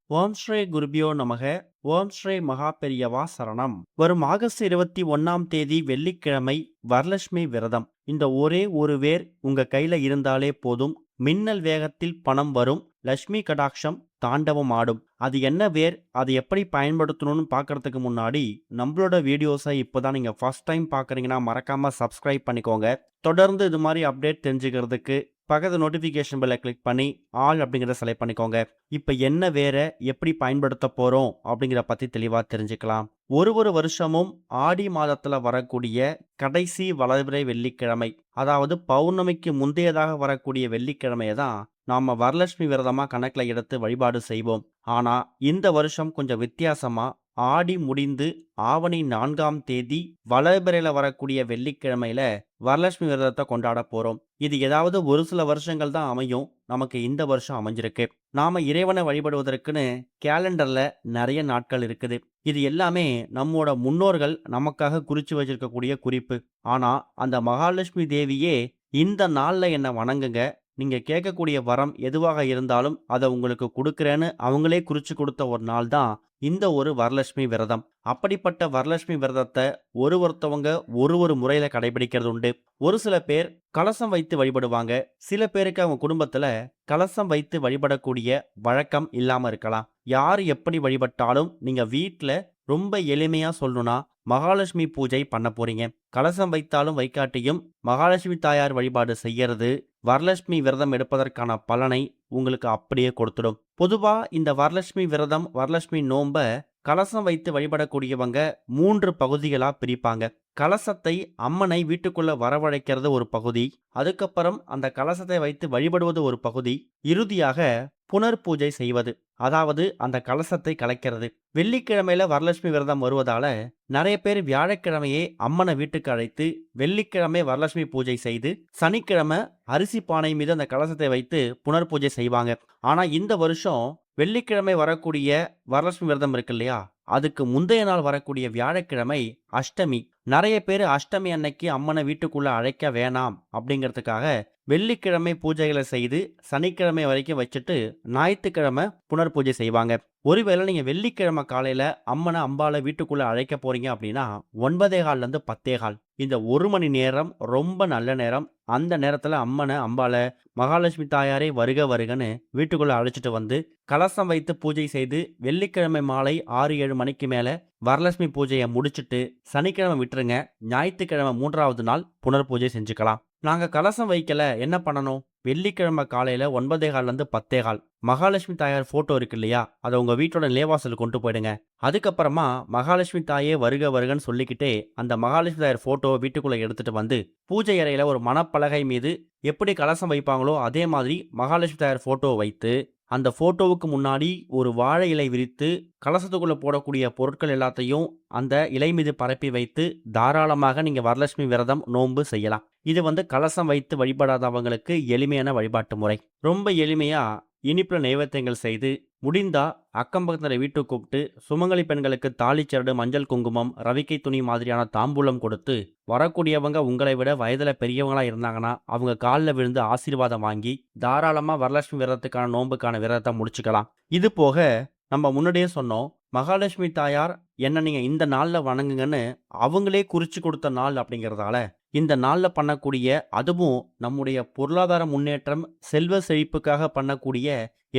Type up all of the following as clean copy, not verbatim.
ஓம் ஸ்ரீ குருபியோ நமக. ஓம் ஸ்ரீ மகா பெரியவா சரணம். வரும் ஆகஸ்ட் 21 வெள்ளிக்கிழமை வரலட்சுமி விரதம். இந்த ஒரே ஒரு வேர் உங்க கையில இருந்தாலே போதும். மின்னல் வேகத்தில் பணம் வரும். லட்சுமி கடாட்சம் தாண்டவம் ஆடும். அது என்ன வேர், அது எப்படி பயன்படுத்தணும்னு பார்க்கறதுக்கு முன்னாடி நம்மளோட வீடியோஸை இப்போதான் நீங்க ஃபர்ஸ்ட் டைம் பார்க்குறீங்கன்னா மறக்காம சப்ஸ்கிரைப் பண்ணிக்கோங்க. தொடர்ந்து இது மாதிரி அப்டேட் தெரிஞ்சுக்கிறதுக்கு பக்கத்து நோட்டிஃபிகேஷன் பெல்லை கிளிக் பண்ணி ஆல் அப்படிங்கிறத செலக்ட் பண்ணிக்கோங்க. இப்போ என்ன வேற எப்படி பயன்படுத்த போகிறோம் அப்படிங்கிற பற்றி தெளிவாக தெரிஞ்சுக்கலாம். ஒரு வருஷமும் ஆடி மாதத்தில் வரக்கூடிய கடைசி வளர்பிறை வெள்ளிக்கிழமை, அதாவது பௌர்ணமிக்கு முந்தையதாக வரக்கூடிய வெள்ளிக்கிழமையை தான் நாம் வரலட்சுமி விரதமாக கணக்கில் எடுத்து வழிபாடு செய்வோம். ஆனால் இந்த வருஷம் கொஞ்சம் வித்தியாசமாக ஆடி முடிந்து ஆவணி 4ஆம் தேதி வளர்பிறையில் வரக்கூடிய வெள்ளிக்கிழமையில வரலட்சுமி விரதத்தை கொண்டாட போறோம். இது ஏதாவது ஒரு சில வருஷங்கள் தான் அமையும். நமக்கு இந்த வருஷம் அமைஞ்சிருக்கு. நாம இறைவனை வழிபடுவதற்குன்னு கேலண்டர்ல நிறைய நாட்கள் இருக்குது. இது எல்லாமே நம்மோட முன்னோர்கள் நமக்காக குறிச்சு வச்சிருக்கக்கூடிய குறிப்பு. ஆனா அந்த மகாலட்சுமி தேவியே இந்த நாள்ல என்ன வணங்குங்க, நீங்க கேட்கக்கூடிய வரம் எதுவாக இருந்தாலும் அதை உங்களுக்கு கொடுக்குறேன்னு அவங்களே குறிச்சு கொடுத்த ஒரு நாள் தான் இந்த ஒரு வரலட்சுமி விரதம். அப்படிப்பட்ட வரலட்சுமி விரதத்தை ஒருத்தவங்க ஒரு முறையில கடைபிடிக்கிறது உண்டு. ஒரு சில பேர் கலசம் வைத்து வழிபடுவாங்க. சில பேருக்கு அவங்க குடும்பத்துல கலசம் வைத்து வழிபடக்கூடிய வழக்கம் இல்லாம இருக்கலாம். யார் எப்படி வழிபட்டாலும் நீங்க வீட்டுல ரொம்ப எளிமையா சொல்லணும்னா மகாலட்சுமி பூஜை பண்ண போறீங்க. கலசம் வைத்தாலும் வைக்காட்டியும் மகாலட்சுமி தாயார் வழிபாடு செய்யறது வரலட்சுமி விரதம் எடுப்பதற்கான பலனை உங்களுக்கு அப்படியே கொடுத்துடும். பொதுவா இந்த வரலட்சுமி விரதம், வரலட்சுமி நோம்ப கலசம் வைத்து வழிபடக்கூடியவங்க 3 பகுதிகளா பிரிப்பாங்க. கலசத்தை அம்மனை வீட்டுக்குள்ள வரவழைக்கிறது ஒரு பகுதி, அதுக்கப்புறம் அந்த கலசத்தை வைத்து வழிபடுவது ஒரு பகுதி, இறுதியாக புனர் பூஜை செய்வது, அதாவது அந்த கலசத்தை கலைக்கிறது. வெள்ளிக்கிழமையில வரலட்சுமி விரதம் வருவதால நிறைய பேர் வியாழக்கிழமையே அம்மனை வீட்டுக்கு அழைத்து வெள்ளிக்கிழமை வரலட்சுமி பூஜை செய்து சனிக்கிழமை அரிசி பானை மீது அந்த கலசத்தை வைத்து புனர் பூஜை செய்வாங்க. ஆனா இந்த வருஷம் வெள்ளிக்கிழமை வரக்கூடிய வரலட்சுமி விரதம் இருக்கு இல்லையா, அதுக்கு முந்தைய நாள் வரக்கூடிய வியாழக்கிழமை அஷ்டமி. நிறைய பேர் அஷ்டமி அன்னைக்கு அம்மனை வீட்டுக்குள்ள அழைக்க வேணாம் அப்படிங்கிறதுக்காக வெள்ளிக்கிழமை பூஜைகளை செய்து சனிக்கிழமை வரைக்கும் வச்சுட்டு ஞாயிற்றுக்கிழமை புனர் பூஜை செய்வாங்க. ஒருவேளை நீங்க வெள்ளிக்கிழமை காலையில அம்மனை அம்பாளை வீட்டுக்குள்ள அழைக்க போறீங்க அப்படின்னா 9:15 10:15 இந்த 1 மணி நேரம் ரொம்ப நல்ல நேரம். அந்த நேரத்துல அம்பாளை மகாலட்சுமி தாயாரே வருக வருகன்னு வீட்டுக்குள்ள அழைச்சிட்டு வந்து கலசம் வைத்து பூஜை செய்து வெள்ளிக்கிழமை மாலை 6-7 மணிக்கு மேல வரலட்சுமி பூஜையை முடிச்சுட்டு சனிக்கிழமை விட்டுருங்க. ஞாயிற்றுக்கிழமை 3வது நாள் புனர் பூஜை செஞ்சுக்கலாம். நாங்க கலசம் வைக்கல, என்ன பண்ணணும்? வெள்ளிக்கிழமை காலையில 9:15 10:15 மகாலட்சுமி தாயார் போட்டோ இருக்கு இல்லையா, அதை உங்க வீட்டோட நிலைவாசல் கொண்டு போயிடுங்க. அதுக்கப்புறமா மகாலட்சுமி தாயே வருக வருகன்னு சொல்லிக்கிட்டே அந்த மகாலட்சுமி தாயார் போட்டோவை வீட்டுக்குள்ள எடுத்துட்டு வந்து பூஜை அறையில ஒரு மணப்பலகை மீது எப்படி கலசம் வைப்பாங்களோ அதே மாதிரி மகாலட்சுமி தாயார் போட்டோவை வைத்து அந்த போட்டோவுக்கு முன்னாடி ஒரு வாழை இலை விரித்து கலசத்துக்குள்ள போடக்கூடிய பொருட்கள் எல்லாத்தையும் அந்த இலை மீது பரப்பி வைத்து தாராளமாக நீங்க வரலட்சுமி விரதம் நோன்பு செய்யலாம். இது கலசம் வைத்து வழிபடாதவங்களுக்கு எளிமையான வழிபாட்டு முறை. ரொம்ப எளிமையா இனிப்புல நைவேத்தியங்கள் செய்து முடிந்தா அக்கம் பக்கத்தில் வீட்டுக்கு கூப்பிட்டு சுமங்கலி பெண்களுக்கு தாலிச்சரடு, மஞ்சள் குங்குமம், ரவிக்கை துணி மாதிரியான தாம்பூலம் கொடுத்து வரக்கூடியவங்க உங்களை விட வயதுல பெரியவங்களா இருந்தாங்கன்னா அவங்க காலில் விழுந்து ஆசீர்வாதம் வாங்கி தாராளமா வரலட்சுமி விரதத்துக்கான நோன்புக்கான விரதத்தை முடிச்சுக்கலாம். இது போக நம்ம முன்னாடியே சொன்னோம், மகாலட்சுமி தாயார் என்ன நீங்க இந்த நாள்ல வணங்குங்கன்னு அவங்களே குறிச்சு கொடுத்த நாள் அப்படிங்கிறதால இந்த நாள்ல பண்ணக்கூடிய, அதுவும் நம்முடைய பொருளாதார முன்னேற்றம், செல்வ செழிப்புக்காக பண்ணக்கூடிய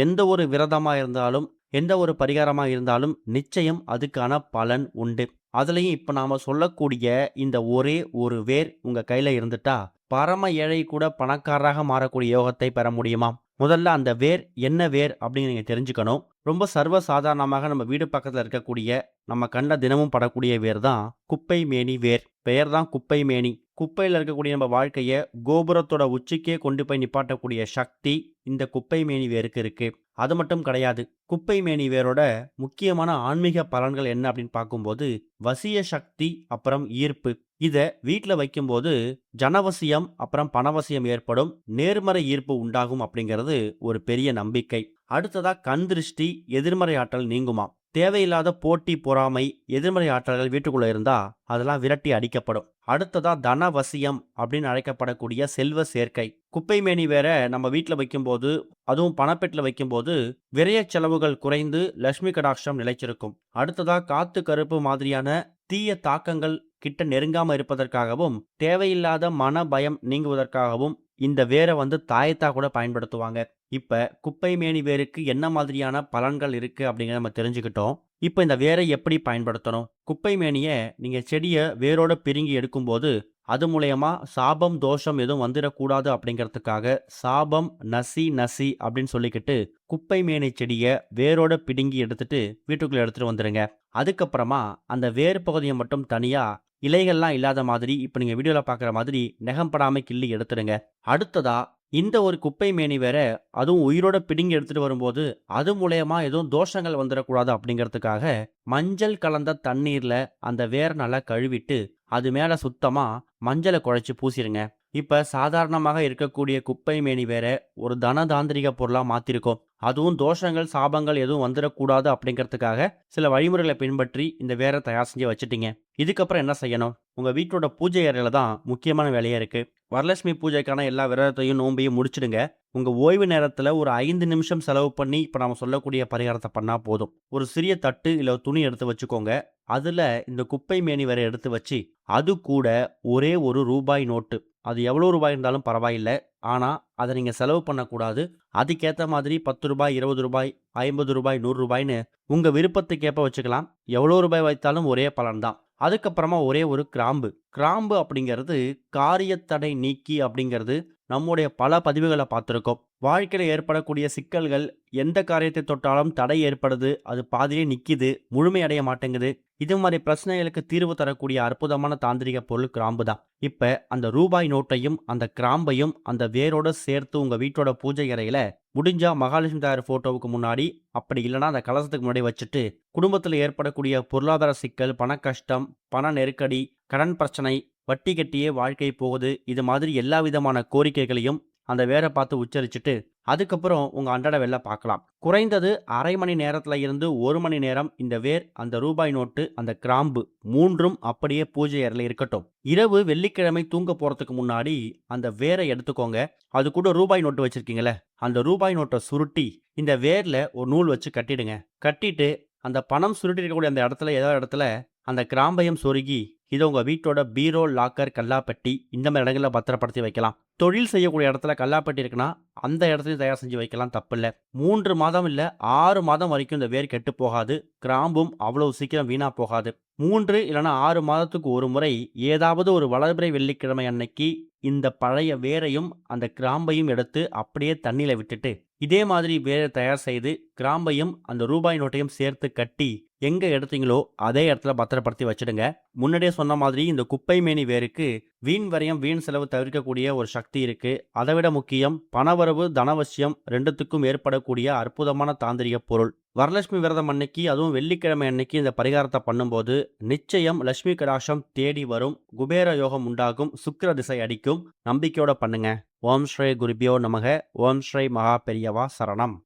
எந்த ஒரு விரதமா இருந்தாலும் எந்த ஒரு பரிகாரமா இருந்தாலும் நிச்சயம் அதுக்கான பலன் உண்டு. அதுலயும் இப்ப நாம சொல்லக்கூடிய இந்த ஒரே ஒரு வேர் உங்க கையில இருந்துட்டா பரம ஏழை கூட பணக்காரராக மாறக்கூடிய யோகத்தை பெற முடியுமா? முதல்ல அந்த வேர் என்ன வேர் அப்படின்னு நீங்க தெரிஞ்சுக்கணும். ரொம்ப சர்வ சாதாரணமாக நம்ம வீடு பக்கத்துல இருக்கக்கூடிய, நம்ம கண்ட தினமும் படக்கூடிய வேர் தான் குப்பை மேனி வேர். பெயர் தான் குப்பை மேனி. குப்பையில் இருக்கக்கூடிய நம்ம வாழ்க்கைய கோபுரத்தோட உச்சிக்கே கொண்டு போய் நிப்பாட்டக்கூடிய சக்தி இந்த குப்பை மேனி வேருக்கு இருக்கு. அது மட்டும் கிடையாது, குப்பை மேனி வேரோட முக்கியமான ஆன்மீக பலன்கள் என்ன அப்படின்னு பார்க்கும்போது வசிய சக்தி, அப்புறம் ஈர்ப்பு. இத வீட்டுல வைக்கும்போது ஜனவசியம் அப்புறம் பணவசியம் ஏற்படும், நேர்மறை ஈர்ப்பு உண்டாகும் அப்படிங்கிறது ஒரு பெரிய நம்பிக்கை. அடுத்ததா கண் திருஷ்டி, எதிர்மறை ஆற்றல் நீங்குமா. தேவையில்லாத போட்டி, பொறாமை, எதிர்மறை ஆற்றல்கள் வீட்டுக்குள்ள இருந்தா அதெல்லாம் விரட்டி அடிக்கப்படும். அடுத்ததா தனவசியம் அப்படின்னு அழைக்கப்படக்கூடிய செல்வ சேர்க்கை. குப்பை மேனி வேற நம்ம வீட்ல வைக்கும்போது, அதுவும் பணப்பெட்டில வைக்கும்போது விரய செலவுகள் குறைந்து லட்சுமி கடாட்சம் நிலைச்சிருக்கும். அடுத்ததா காத்து கருப்பு மாதிரியான தீய தாக்கங்கள் கிட்ட நெருங்காம இருப்பதற்காகவும், தேவையில்லாத மன பயம் நீங்குவதற்காகவும் இந்த வேரை தாயத்தா கூட பயன்படுத்துவாங்க. இப்ப குப்பை மேனி வேருக்கு என்ன மாதிரியான பலன்கள் இருக்கு அப்படிங்கிறத நம்ம தெரிஞ்சுக்கிட்டோம். இப்ப இந்த வேரை எப்படி பயன்படுத்தணும்? குப்பை மேனிய நீங்க செடிய வேரோட பிடுங்கி எடுக்கும்போது, அது மூலியமா சாபம், தோஷம் எதுவும் வந்துடக்கூடாது அப்படிங்கிறதுக்காக சாபம், நசி நசி அப்படின்னு சொல்லிக்கிட்டு குப்பை மேனி செடிய வேரோட பிடுங்கி எடுத்துட்டு வீட்டுக்குள்ள எடுத்துட்டு வந்துருங்க. அதுக்கப்புறமா அந்த வேர் பகுதியை மட்டும் தனியா இலைகள்லாம் இல்லாத மாதிரி இப்ப நீங்க வீடியோல பார்க்குற மாதிரி நெகம் படாம கிள்ளி எடுத்துடுங்க. அடுத்ததா இந்த ஒரு குப்பை மேனி வேற அதுவும் உயிரோட பிடுங்கி எடுத்துட்டு வரும்போது அது மூலயமா எதுவும் தோஷங்கள் வந்துடக்கூடாது அப்படிங்கிறதுக்காக மஞ்சள் கலந்த தண்ணீர்ல அந்த வேர் நல்லா கழுவிட்டு அது மேல சுத்தமா மஞ்சளை குழைச்சி பூசிருங்க. இப்ப சாதாரணமாக இருக்கக்கூடிய குப்பை மேனி வேற ஒரு தனதாந்திரிக பொருளா மாத்திருக்கோம். அதுவும் தோஷங்கள், சாபங்கள் எதுவும் வந்துடக்கூடாது அப்படிங்கிறதுக்காக சில வழிமுறைகளை பின்பற்றி இந்த வேற தயார் செஞ்சு வச்சுட்டீங்க. இதுக்கப்புறம் என்ன செய்யணும்? உங்க வீட்டோட பூஜை அறையில தான் முக்கியமான வேலையே இருக்கு. வரலட்சுமி பூஜைக்கான எல்லா விரதத்தையும் நோன்பையும் முடிச்சிடுங்க. உங்க ஓய்வு நேரத்துல ஒரு 5 நிமிஷம் செலவு பண்ணி இப்ப நாம சொல்லக்கூடிய பரிகாரத்தை பண்ணா போதும். ஒரு சிறிய தட்டு இல்ல துணி எடுத்து வச்சுக்கோங்க. அதுல இந்த குப்பை மேனி வேற எடுத்து வச்சு அது கூட ஒரே ஒரு ரூபாய் நோட்டு, அது எவ்வளோ ரூபாய் இருந்தாலும் பரவாயில்ல. ஆனா அதை நீங்க செலவு பண்ணக்கூடாது. அதுக்கேத்த மாதிரி ரூ. 10, ரூ. 20, ரூ. 50, ரூ. 100ன்னு உங்க விருப்பத்துக்கேற்ப வச்சுக்கலாம். எவ்வளோ ரூபாய் வைத்தாலும் ஒரே பலன் தான். அதுக்கப்புறமா ஒரே ஒரு கிராம்பு. கிராம்பு அப்படிங்கிறது காரியத்தடை நீக்கி அப்படிங்கிறது நம்முடைய பல பதிவுகளை பார்த்துருக்கோம். வாழ்க்கையில ஏற்படக்கூடிய சிக்கல்கள், எந்த காரியத்தை தொட்டாலும் தடை ஏற்படுது, அது பாதியிலே நிக்குது, முழுமையடைய மாட்டேங்குது. இது மாதிரி பிரச்சனைகளுக்கு தீர்வு தரக்கூடிய அற்புதமான தாந்திரிக பொருள் கிராம்பு தான். இப்ப அந்த ரூபாய் நோட்டையும் அந்த கிராம்பையும் அந்த வேரோட சேர்த்து உங்க வீட்டோட பூஜை அறையில முடிஞ்சா மகாலட்சுமி தாயார் போட்டோவுக்கு முன்னாடி, அப்படி இல்லைன்னா அந்த கலசத்துக்கு முன்னாடி வச்சுட்டு குடும்பத்தில் ஏற்படக்கூடிய பொருளாதார சிக்கல், பண கஷ்டம், பண நெருக்கடி, கடன் பிரச்சனை, வட்டி கட்டியே வாழ்க்கை போகுது, இது மாதிரி எல்லா விதமான கோரிக்கைகளையும் அந்த வேரை பார்த்து உச்சரிச்சுட்டு அதுக்கப்புறம் உங்க அன்றாட வேலை பார்க்கலாம். குறைந்தது அரை மணி நேரத்துல இருந்து 1 மணி நேரம் இந்த வேர், அந்த ரூபாய் நோட்டு, அந்த கிராம்பு மூன்றும் அப்படியே பூஜை அறையில இருக்கட்டும். இரவு வெள்ளிக்கிழமை தூங்க போறதுக்கு முன்னாடி அந்த வேரை எடுத்துக்கோங்க. அது கூட ரூபாய் நோட்டு வச்சிருக்கீங்களே, அந்த ரூபாய் நோட்டை சுருட்டி இந்த வேர்ல ஒரு நூல் வச்சு கட்டிடுங்க. கட்டிட்டு அந்த பணம் சுருட்டி இருக்கக்கூடிய அந்த இடத்துல ஏதாவது இடத்துல அந்த கிராம்பையும் சொருகி இதை உங்க வீட்டோட பீரோ, லாக்கர், கல்லாப்பெட்டி இந்த மாதிரி இடங்களில் பத்திரப்படுத்தி வைக்கலாம். தொழில் செய்யக்கூடிய இடத்துல கல்லாப்பெட்டி இருக்குன்னா அந்த இடத்துலையும் தயார் செஞ்சு வைக்கலாம், தப்பில்லை. 3 மாதம் இல்லை 6 மாதம் வரைக்கும் இந்த வேர் கெட்டு போகாது. கிராம்பும் அவ்வளவு சீக்கிரம் வீணா போகாது. 3 இல்லைன்னா 6 மாதத்துக்கு ஒரு முறை ஏதாவது ஒரு வளர்பிறை வெள்ளிக்கிழமை அன்னைக்கு இந்த பழைய வேரையும் அந்த கிராம்பையும் எடுத்து அப்படியே தண்ணியில விட்டுட்டு இதே மாதிரி வேரை தயார் செய்து கிராம்பையும் அந்த ரூபாய் நோட்டையும் சேர்த்து கட்டி எங்க எடுத்தீங்களோ அதே இடத்துல பத்திரப்படுத்தி வச்சிடுங்க. முன்னாடியே சொன்ன மாதிரி இந்த குப்பை மேனி வேருக்கு வீண் வரையும் வீண் செலவு தவிர்க்கக்கூடிய ஒரு சக்தி இருக்கு. அதை விட முக்கியம் பணவரவு, தனவசியம் ரெண்டுத்துக்கும் ஏற்படக்கூடிய அற்புதமான தாந்திரிக பொருள். வரலட்சுமி விரதம் அன்னைக்கு, அதுவும் வெள்ளிக்கிழமை அன்னைக்கு இந்த பரிகாரத்தை பண்ணும்போது நிச்சயம் லட்சுமி கடாட்சம் தேடி வரும், குபேர யோகம் உண்டாகும், சுக்கிர திசை அடிக்கும். நம்பிக்கையோட பண்ணுங்க. ஓம் ஸ்ரீ குருபியோ நமக. ஓம் ஸ்ரீ மகா பெரியவா சரணம்.